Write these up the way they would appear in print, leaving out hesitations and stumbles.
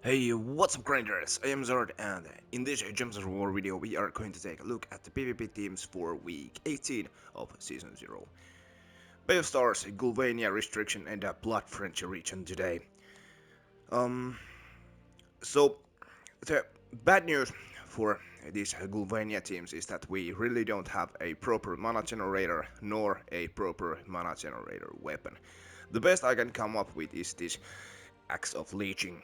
Hey, what's up grinders? I am Zord and in this Gems of War video we are going to take a look at the PvP teams for week 18 of Season 0. Bay of Stars, Ghulvania restriction and a Blood French region today. Um, so the bad news for these Ghulvania teams is that we really don't have a proper mana generator nor a proper mana generator weapon. The best I can come up with is this Axe of Leeching.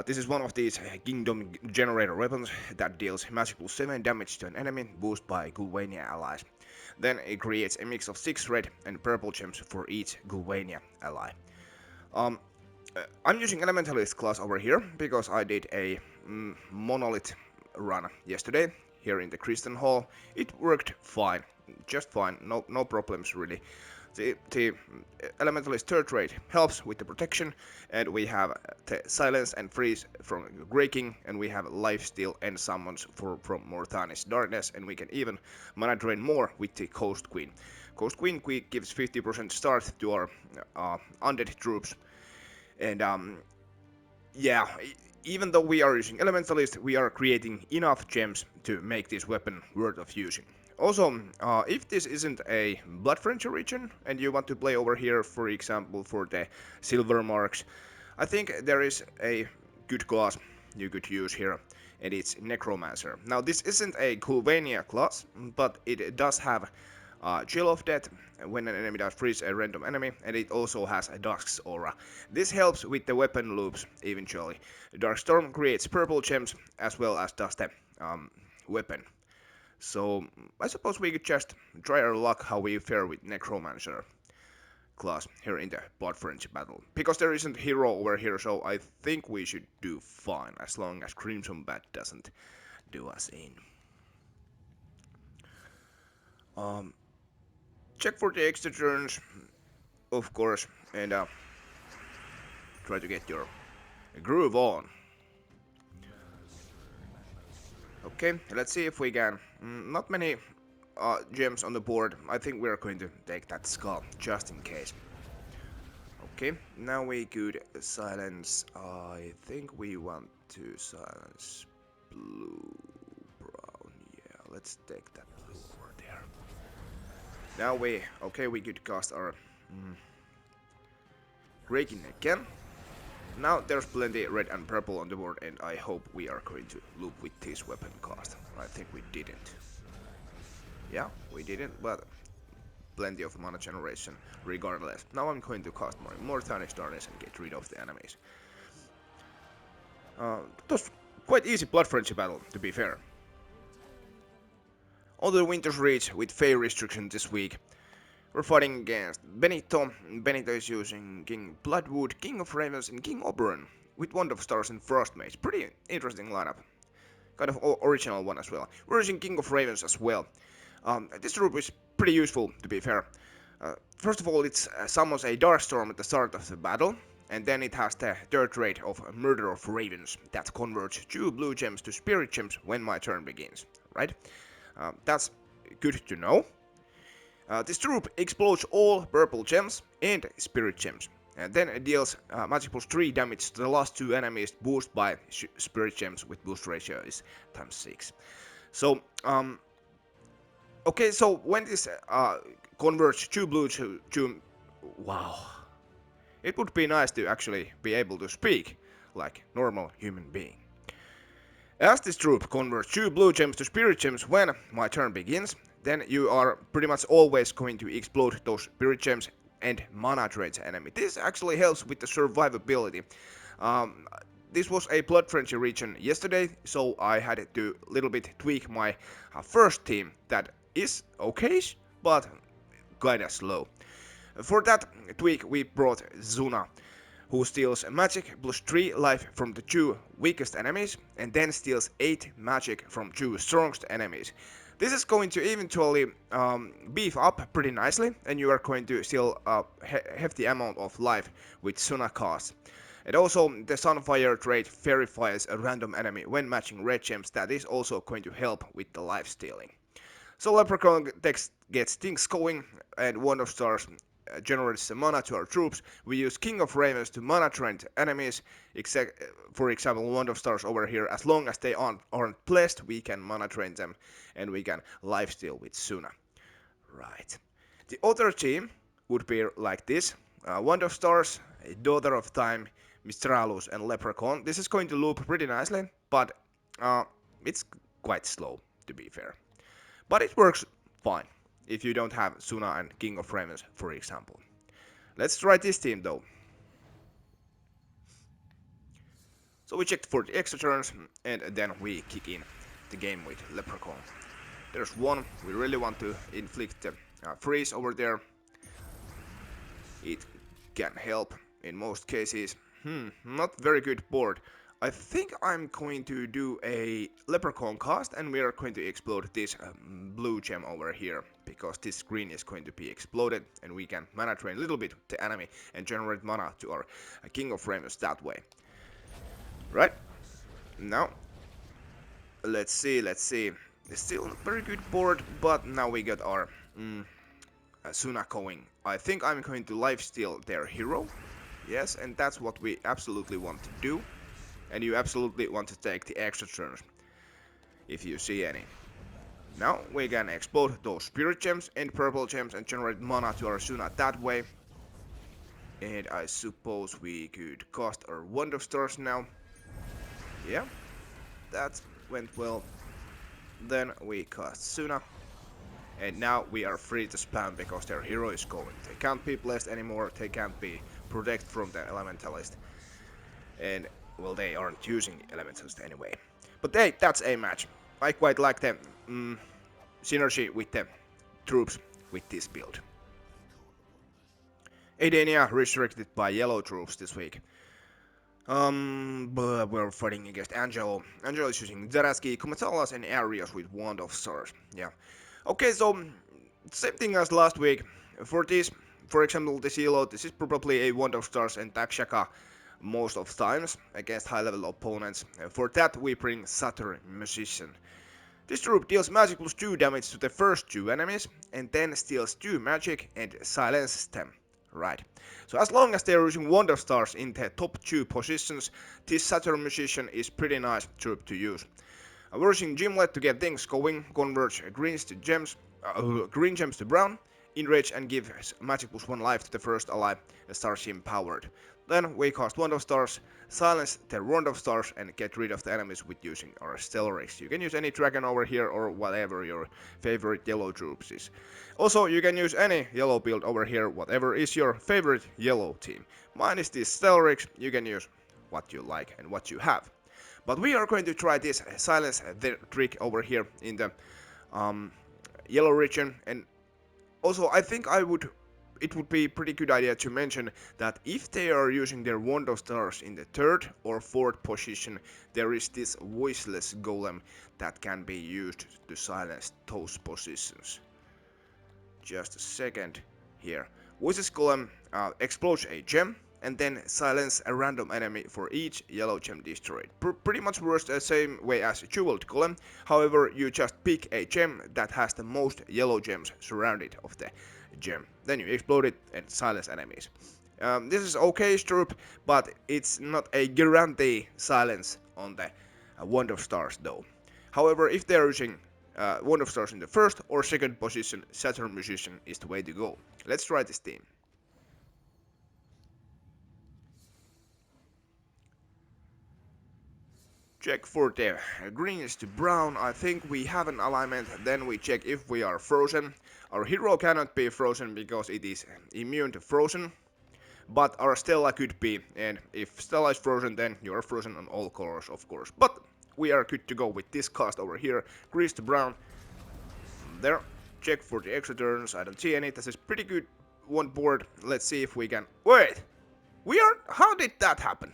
This is one of these Kingdom Generator weapons that deals magical 7 damage to an enemy, boosted by Ghulvania allies. Then it creates a mix of 6 red and purple gems for each Ghulvania ally. Um, I'm using Elementalist class over here because I did a Monolith run yesterday here in the Christian Hall. It worked fine, just fine, no problems really. The Elementalist third rate helps with the protection, and we have the silence and freeze from breaking, and we have lifesteal and summons from Morthani's darkness, and we can even mana drain more with the Coast Queen. Coast Queen gives 50% start to our undead troops, and yeah, even though we are using Elementalist, we are creating enough gems to make this weapon worth of using. Also, if this isn't a Blood French region and you want to play over here, for example, for the silver marks, I think there is a good class you could use here, and it's Necromancer. Now, this isn't a Ghulvania class, but it does have Chill of Death when an enemy does freeze a random enemy, and it also has a Dusk's Aura. This helps with the weapon loops eventually. Dark Storm creates purple gems as well as does the weapon. So I suppose we could just try our luck how we fare with Necromancer class here in the Blood French battle. Because there isn't hero over here, so I think we should do fine as long as Crimson Bat doesn't do us in. Check for the extra turns, of course, and try to get your groove on. Okay, let's see if we can. Not many gems on the board. I think we're going to take that skull, just in case. Okay, now we could silence. I think we want to silence blue, brown. Yeah, let's take that blue over there. Now we could cast our Raking again. Now there's plenty red and purple on the board, and I hope we are going to loop with this weapon cast. I think we didn't. Yeah, we didn't, but plenty of mana generation regardless. Now I'm going to cast more Morthani's darkness and get rid of the enemies. It was quite easy Blood Frenzy battle, to be fair. On the Winter's Reach with Fey restriction this week. We're fighting against Benito. Benito is using King Bloodwood, King of Ravens, and King Oberon with Wand of Stars and Frost Mage. Pretty interesting lineup. Kind of original one as well. We're using King of Ravens as well. This troop is pretty useful, to be fair. First of all, it summons a Dark Storm at the start of the battle, and then it has the third rate of Murder of Ravens that converts 2 blue gems to spirit gems when my turn begins, right? That's good to know. This troop explodes all purple gems and spirit gems, and then it deals magic plus 3 damage to the last 2 enemies boosted by spirit gems with boost ratio is times 6. So, okay, so when this converts 2 blue to wow, it would be nice to actually be able to speak like normal human being. As this troop converts 2 blue gems to spirit gems when my turn begins, then you are pretty much always going to explode those spirit gems and mana drains enemy. This actually helps with the survivability. This was a Blood Frenzy region yesterday, so I had to little bit tweak my first team that is okay, but kinda slow. For that tweak we brought Zuna, who steals magic plus 3 life from the 2 weakest enemies, and then steals 8 magic from 2 strongest enemies. This is going to eventually beef up pretty nicely, and you are going to steal a hefty amount of life with Zuna cast. And also, the Sunfire trait verifies a random enemy when matching red gems. That is also going to help with the life stealing. So Leprechaun gets things going, and Wand of Stars generates mana to our troops. We use King of Ravens to mana drain enemies. For example, Wand of Stars over here. As long as they aren't blessed, we can mana drain them, and we can lifesteal with Suna. Right. The other team would be like this. Wand of Stars, Daughter of Time, Mistralus, and Leprechaun. This is going to loop pretty nicely, but it's quite slow, to be fair. But it works fine if you don't have Suna and King of Ravens, for example. Let's try this team though. So we checked for the extra turns, and then we kick in the game with Leprechaun. There's one, we really want to inflict the freeze over there. It can help in most cases. Not very good board. I think I'm going to do a Leprechaun cast, and we are going to explode this blue gem over here, because this green is going to be exploded, and we can mana drain a little bit the enemy and generate mana to our King of Ravens that way. Right? Now, let's see. It's still a very good board, but now we got our Suna going. I think I'm going to lifesteal their hero. Yes, and that's what we absolutely want to do. And you absolutely want to take the extra turns, if you see any. Now we can explode those spirit gems and purple gems and generate mana to our Suna that way. And I suppose we could cast our Wand of Stars now. Yeah, that went well. Then we cast Suna. And now we are free to spam because their hero is going. They can't be blessed anymore, they can't be protected from the elementalist. And well, they aren't using elementalist anyway. But hey, that's a match. I quite like the synergy with the troops with this build. Aidania restricted by yellow troops this week. But we're fighting against Angelo. Angelo is using Zaraski, Kumatalas, and Arias with Wand of Stars. Yeah. Okay, so same thing as last week. For this, for example, this yellow, this is probably a Wand of Stars and Takshaka most of times against high level opponents. For that we bring Satyr Musician. This troop deals magic plus 2 damage to the first 2 enemies and then steals 2 magic and silences them. Right. So as long as they are using Wand of Stars in the top 2 positions, this Satyr Musician is pretty nice troop to use. We're using Gimlet to get things going, convert green gems to brown, enrage and give magic plus 1 life to the first ally, Starship powered. Then we cast Wand of Stars, silence their Wand of Stars and get rid of the enemies with using our Stellaris. You can use any dragon over here or whatever your favorite yellow troops is. Also, you can use any yellow build over here, whatever is your favorite yellow team. Mine is this Stellaris, you can use what you like and what you have. But we are going to try this silence the trick over here in the yellow region, and also I think it would be a pretty good idea to mention that if they are using their Wand of Stars in the 3rd or 4th position, there is this voiceless golem that can be used to silence those positions. Just a second here. Voiceless golem explodes a gem and then silence a random enemy for each yellow gem destroyed. Pretty much works the same way as a jeweled golem, however you just pick a gem that has the most yellow gems surrounded of the gem. Then you explode it and silence enemies. This is okay troop, but it's not a guarantee silence on the Wand of Stars though. However, if they are using Wand of Stars in the 1st or 2nd position, Satyr Musician is the way to go. Let's try this team. Check for the greens to brown. I think we have an alignment. Then we check if we are frozen. Our hero cannot be frozen because it is immune to frozen. But our Stella could be. And if Stella is frozen, then you are frozen on all colors, of course. But we are good to go with this cast over here. Greens to brown. There. Check for the extra turns. I don't see any. This is pretty good one board. Let's see if we can... Wait! We are... How did that happen?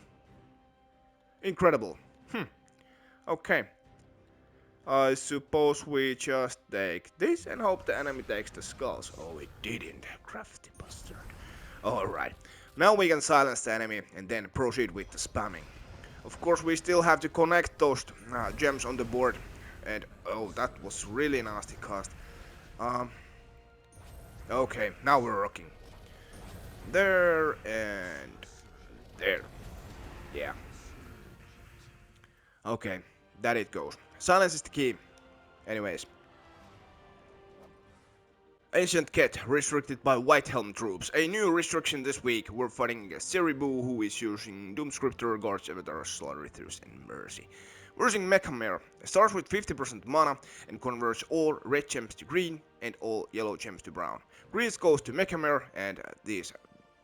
Incredible. Okay. I suppose we just take this and hope the enemy takes the skulls. Oh, it didn't. Crafty bastard. Alright. Now we can silence the enemy and then proceed with the spamming. Of course, we still have to connect those gems on the board. And, oh, that was really nasty cast. Okay, now we're rocking. there, and there. Yeah. Okay, that it goes. Silence is the key. Anyways. Ancient Khet restricted by Whitehelm troops. A new restriction this week. We're fighting against Cerebu, who is using Doomscriptor, Guards, Avatars, Slaughterthus, and Mercy. We're using Mechamere. It starts with 50% mana and converts all red gems to green and all yellow gems to brown. Greens goes to Mechamere and these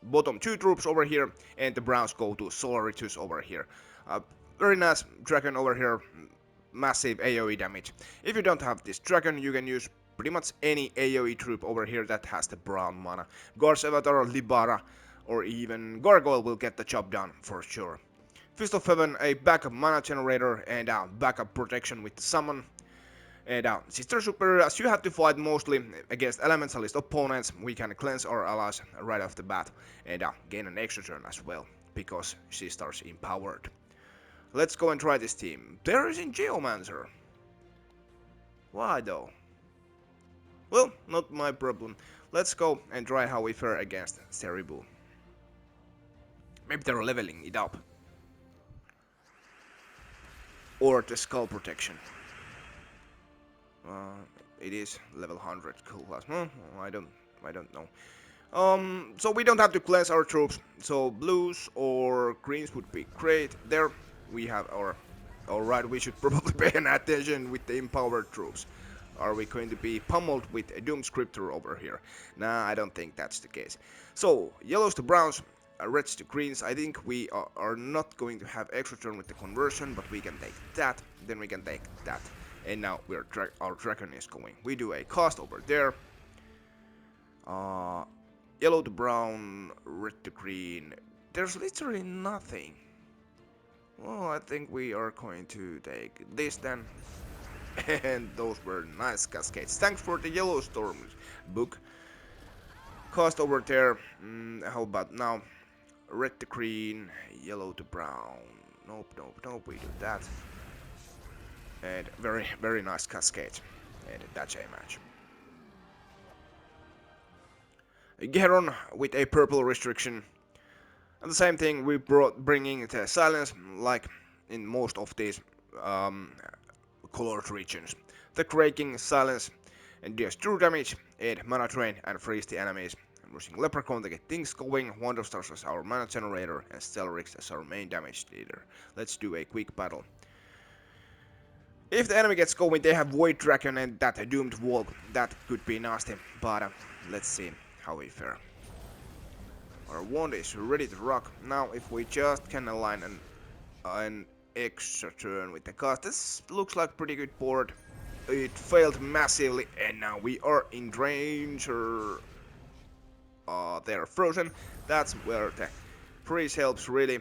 bottom two troops over here, and the browns go to Slaughterthus over here. Very nice dragon over here. Massive AoE damage. If you don't have this dragon, you can use pretty much any AoE troop over here that has the brown mana. Guards, Avatar, Libara, or even Gargoyle will get the job done for sure. Fist of Heaven, a backup mana generator and backup protection with the summon. And Sister Superior, as you have to fight mostly against elementalist opponents, we can cleanse our allies right off the bat and gain an extra turn as well, because she starts empowered. Let's go and try this team. There is in Geomancer. Why though? Well, not my problem. Let's go and try how we fare against Cerebu. Maybe they're leveling it up. Or the skull protection. It is level 100 cool class. I don't know. So we don't have to cleanse our troops. So blues or greens would be great. There we have our. Alright, we should probably pay an attention with the empowered troops. Are we going to be pummeled with a Doomscriptor over here? Nah, I don't think that's the case. So, yellows to browns, reds to greens. I think we are not going to have extra turn with the conversion, but we can take that, then we can take that. And now our dragon is going. We do a cast over there. Yellow to brown, red to green. There's literally nothing. Well, I think we are going to take this then. And those were nice cascades. Thanks for the yellow storm book. Cast over there. How about now? Red to green, yellow to brown. Nope, we do that. And very nice cascade. And that's a match. Geheron with a purple restriction. And the same thing, we bringing the silence, like in most of these colored regions. The Kraking, silence, and deals true damage, aid mana drain, and freeze the enemies. I'm using Leprechaun to get things going, Wonderstars as our mana generator, and Stelrix as our main damage leader. Let's do a quick battle. If the enemy gets going, they have Void Dragon and that Doomed Wall. That could be nasty, but let's see how we fare. Our wand is ready to rock. Now, if we just can align an extra turn with the cast, this looks like pretty good board. It failed massively, and now we are in danger. They're frozen. That's where the freeze helps really.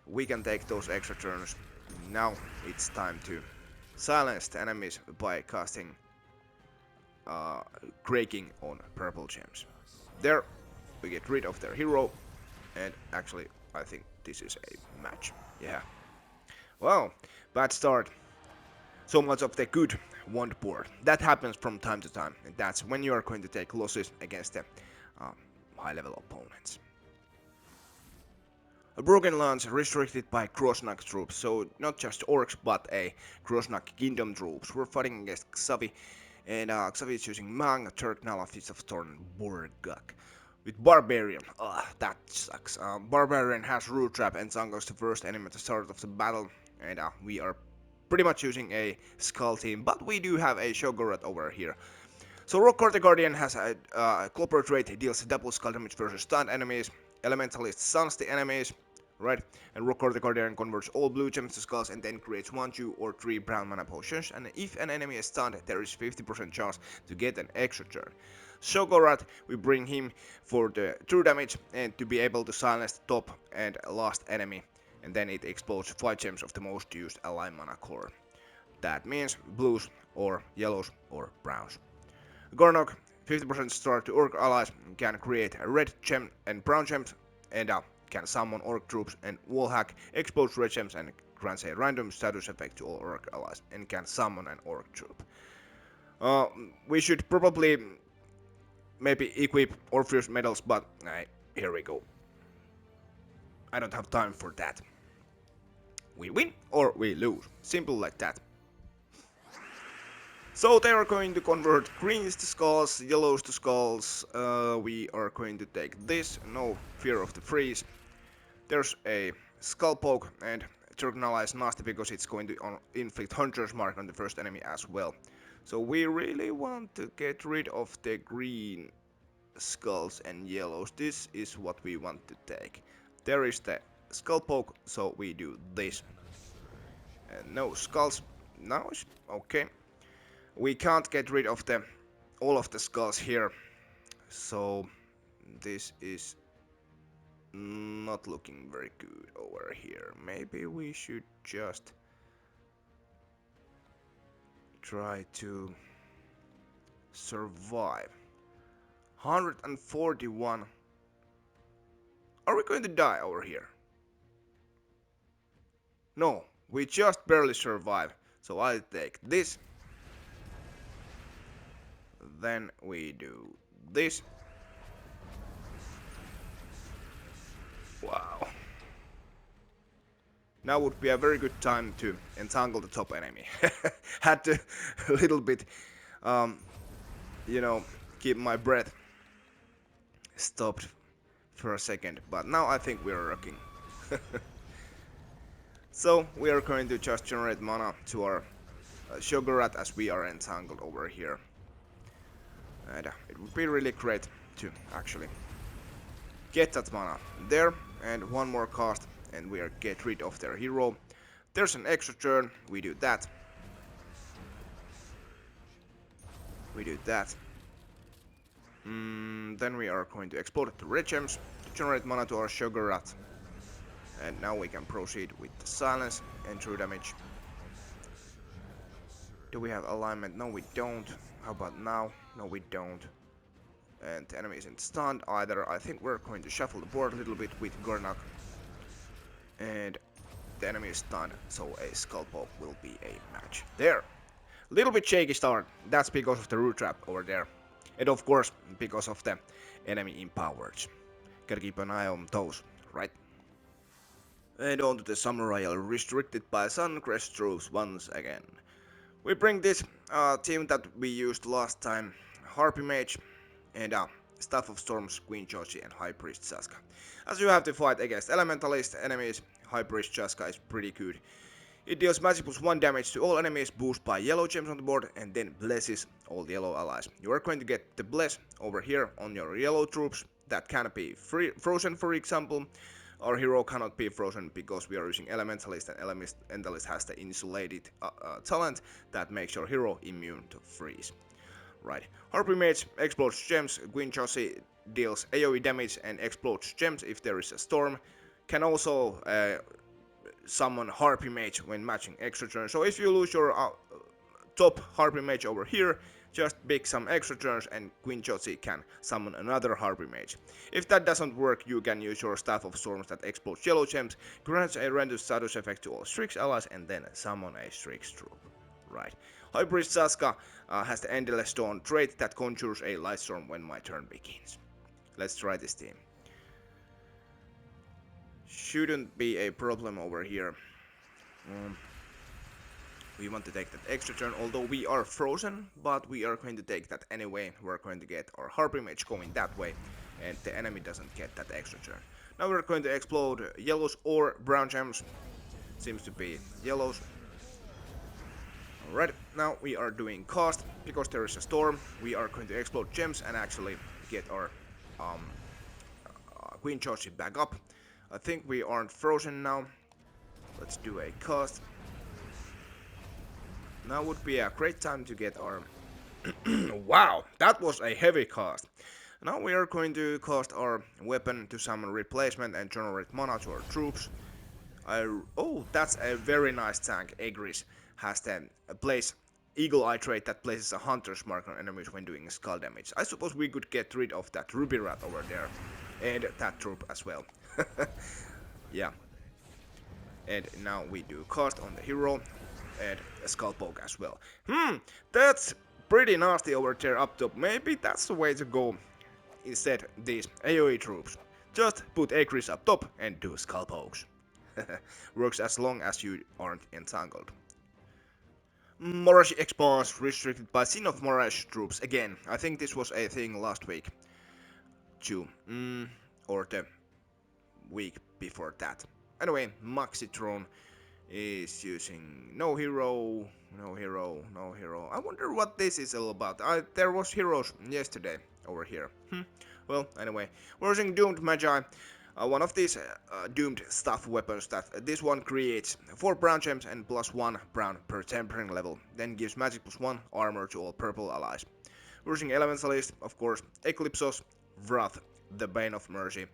We can take those extra turns. Now it's time to silence the enemies by casting Kraking on purple gems. There. We get rid of their hero, and actually, I think this is a match. Yeah. Wow, bad start. So much of the good wand board. That happens from time to time, and that's when you are going to take losses against the high-level opponents. A broken lance restricted by Grosh-Nak troops, so not just orcs, but a Grosh-Nak kingdom troops. We're fighting against Xavi, and Xavi is using Mang, Turknala, Fist of Thorn, Borgak. With Barbarian, that sucks. Barbarian has Root Trap and Zangos the first enemy at the start of the battle, and we are pretty much using a Skull team, but we do have a Shogorat over here. So Rockcore the Guardian has a Clopper trait, deals double skull damage versus stunned enemies, Elementalist stuns the enemies, right? And Rockcore the Guardian converts all blue gems to skulls and then creates 1, 2, or 3 brown mana potions, and if an enemy is stunned, there is 50% chance to get an extra turn. Shogorat, we bring him for the true damage and to be able to silence the top and last enemy, and then it explodes 5 gems of the most used ally mana core. That means blues or yellows or browns. Gornok, 50% start to orc allies, can create a red gem and brown gems, and can summon orc troops, and wallhack explodes red gems and grants a random status effect to all orc allies, and can summon an orc troop. We should probably maybe equip Orpheus medals, but Here we go. I don't have time for that. We win or we lose. Simple like that. So they are going to convert greens to skulls, yellows to skulls. We are going to take this. No fear of the freeze. There's a skull poke, and Turgnala is nasty because it's going to inflict Hunter's Mark on the first enemy as well. So we really want to get rid of the green skulls and yellows. This is what we want to take. There is the skull poke, so we do this. And no skulls. Now, okay. We can't get rid of all of the skulls here, so this is not looking very good over here. Maybe we should just try to survive. 141. Are we going to die over here? No, we just barely survive. So I take this. Then we do this. Wow. Now would be a very good time to entangle the top enemy. Had to a little bit, you know, keep my breath stopped for a second. But now I think we're rocking. So we are going to just generate mana to our Shogurat as we are entangled over here. And it would be really great to actually get that mana there, and one more cast and we get rid of their hero. There's an extra turn, we do that. We do that. Then we are going to explode the red gems to generate mana to our Shogurat. And now we can proceed with the silence and true damage. Do we have alignment? No, we don't. How about now? No, we don't. And the enemy isn't stunned either. I think we're going to shuffle the board a little bit with Grosh-Nak. And the enemy is stunned, so a skull poke will be a match. There! Little bit shaky start. That's because of the root trap over there. And of course, because of the enemy empowered. Gotta keep an eye on those, right? And on to the Samurai restricted by Suncrest troops once again. We bring this team that we used last time, Harpy Mage and Staff of Storms, Queen Joshi and High Priest Saska. As you have to fight against Elementalist enemies, High Priest Saska is pretty good. It deals magic plus 1 damage to all enemies, boost by yellow gems on the board, and then blesses all the yellow allies. You are going to get the bless over here on your yellow troops that can be frozen, for example. Our hero cannot be frozen because we are using Elementalist, and Elementalist has the insulated talent that makes your hero immune to freeze. Right. Harpy Mage explodes gems. Queen Joshi deals AoE damage and explodes gems if there is a storm. Can also summon Harpy Mage when matching extra turns. So if you lose your top Harpy Mage over here, just pick some extra turns and Queen Joshi can summon another Harpy Mage. If that doesn't work, you can use your Staff of Storms that explodes yellow gems, grants a random status effect to all Strix allies, and then summon a Strix troop. Right. High Priest Saska has the Endless Dawn trait that conjures a light storm when my turn begins. Let's try this team. Shouldn't be a problem over here. We want to take that extra turn, although we are frozen, but we are going to take that anyway. We're going to get our Harpy Mage going that way, and the enemy doesn't get that extra turn. Now we're going to explode yellows or brown gems. Seems to be yellows. Alright, now we are doing cost, because there is a storm. We are going to explode gems and actually get our Queen Joshi back up. I think we aren't frozen now. Let's do a cost. Now would be a great time to get our... Wow, that was a heavy cost. Now we are going to cast our weapon to summon replacement and generate mana to our troops. Oh, that's a very nice tank. Egris has the Eagle Eye trait that places a Hunter's Mark on enemies when doing skull damage. I suppose we could get rid of that Ruby Rat over there. And that troop as well. Yeah. And now we do cost on the hero. And a skull poke as well. That's pretty nasty over there up top. Maybe that's the way to go. Instead, these AoE troops Just put Acres up top and do skull pokes. Works as long as you aren't entangled. Maraji Expanse restricted by Sin of Maraj troops again. I think this was a thing last week too. Or the week before that. Anyway, Maxitron is using no hero. I wonder what this is all about. There was heroes yesterday over here. Well, anyway, we're using Doomed Magi. One of these doomed stuff weapons that this one creates 4 brown gems and +1 brown per tempering level, then gives magic +1 armor to all purple allies. We're using Elementalist, of course, Eclipsos, Wrath, the Bane of Mercy.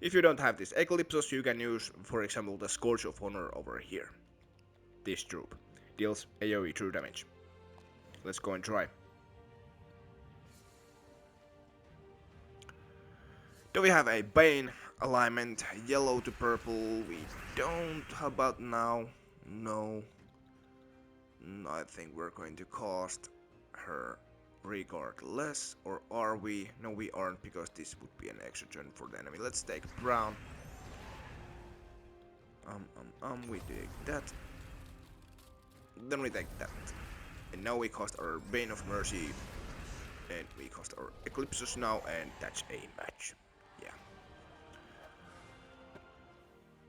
If you don't have this Eclipsos, you can use, for example, the Scourge of Honor over here. This troop deals AoE true damage. Let's go and try. Do we have a Bane alignment, yellow to purple? We don't. How about now? No. I think we're going to cost her regardless. Or are we? No, we aren't, because this would be an extra turn for the enemy. Let's take brown. We take that. Then we take that. And now we cost our Bane of Mercy. And we cost our Eclipses now, and that's a match.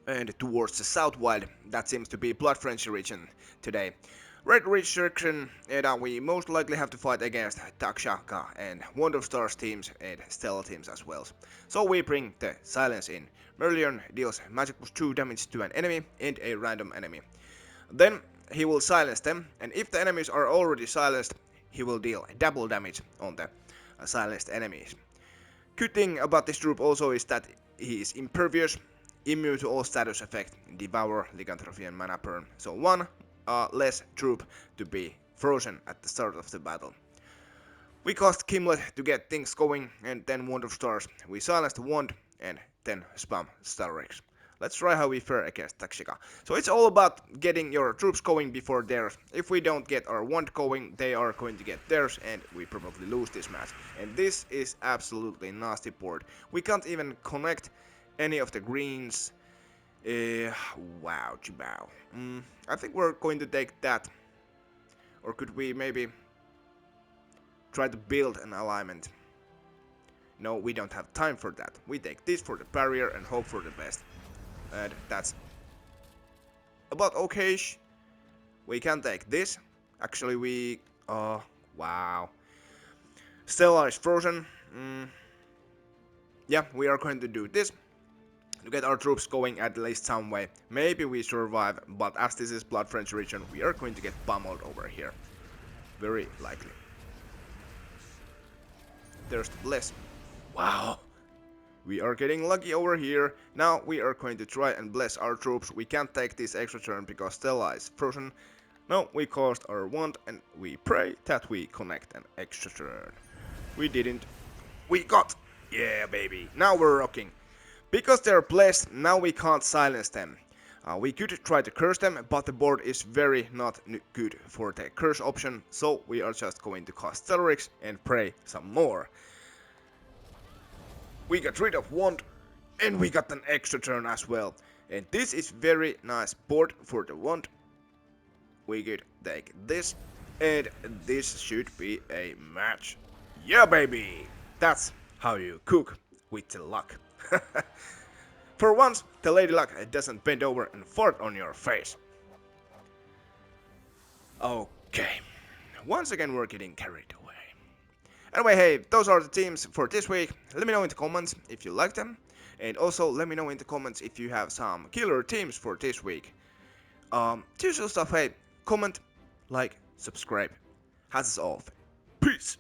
And towards the Southwild, that seems to be Blood Frenzy region today. Red restriction, and we most likely have to fight against Takshaka and Wand of Stars teams and Stella teams as well. So we bring the Silence in. Merlion deals magic +2 damage to an enemy and a random enemy. Then he will silence them, and if the enemies are already silenced, he will deal double damage on the silenced enemies. Good thing about this troop also is that he is impervious, immune to all status effect, Devour, Lycanthropy and Mana Burn. So one less troop to be frozen at the start of the battle. We cost Kimlet to get things going, and then Wand of Stars. We silence the wand and then spam Starrix. Let's try how we fare against Takshika. So it's all about getting your troops going before theirs. If we don't get our wand going, they are going to get theirs, and we probably lose this match. And this is absolutely nasty board. We can't even connect any of the greens. Wow, Jibao. I think we're going to take that. Or could we maybe try to build an alignment? No, we don't have time for that. We take this for the barrier and hope for the best. And that's about okay-ish. We can take this. Actually, we... wow. Stella is frozen. Yeah, we are going to do this to get our troops going at least some way. Maybe we survive, but as this is Blood Frenzy region, we are going to get pummeled over here. Very likely. There's the bless. Wow. We are getting lucky over here. Now we are going to try and bless our troops. We can't take this extra turn because Stella is frozen. No, we cost our wand and we pray that we connect an extra turn. We didn't. We got. Yeah, baby. Now we're rocking. Because they're blessed, now we can't silence them. We could try to curse them, but the board is very not good for the curse option, so we are just going to cast Starrix and pray some more. We got rid of wand, and we got an extra turn as well. And this is very nice board for the wand. We could take this, and this should be a match. Yeah, baby! That's how you cook with the luck. For once, the Lady Luck doesn't bend over and fart on your face. Okay, once again we're getting carried away. Anyway, hey, those are the teams for this week. Let me know in the comments if you like them. And also let me know in the comments if you have some killer teams for this week. Usual stuff, hey, comment, like, subscribe. Hats off. Peace!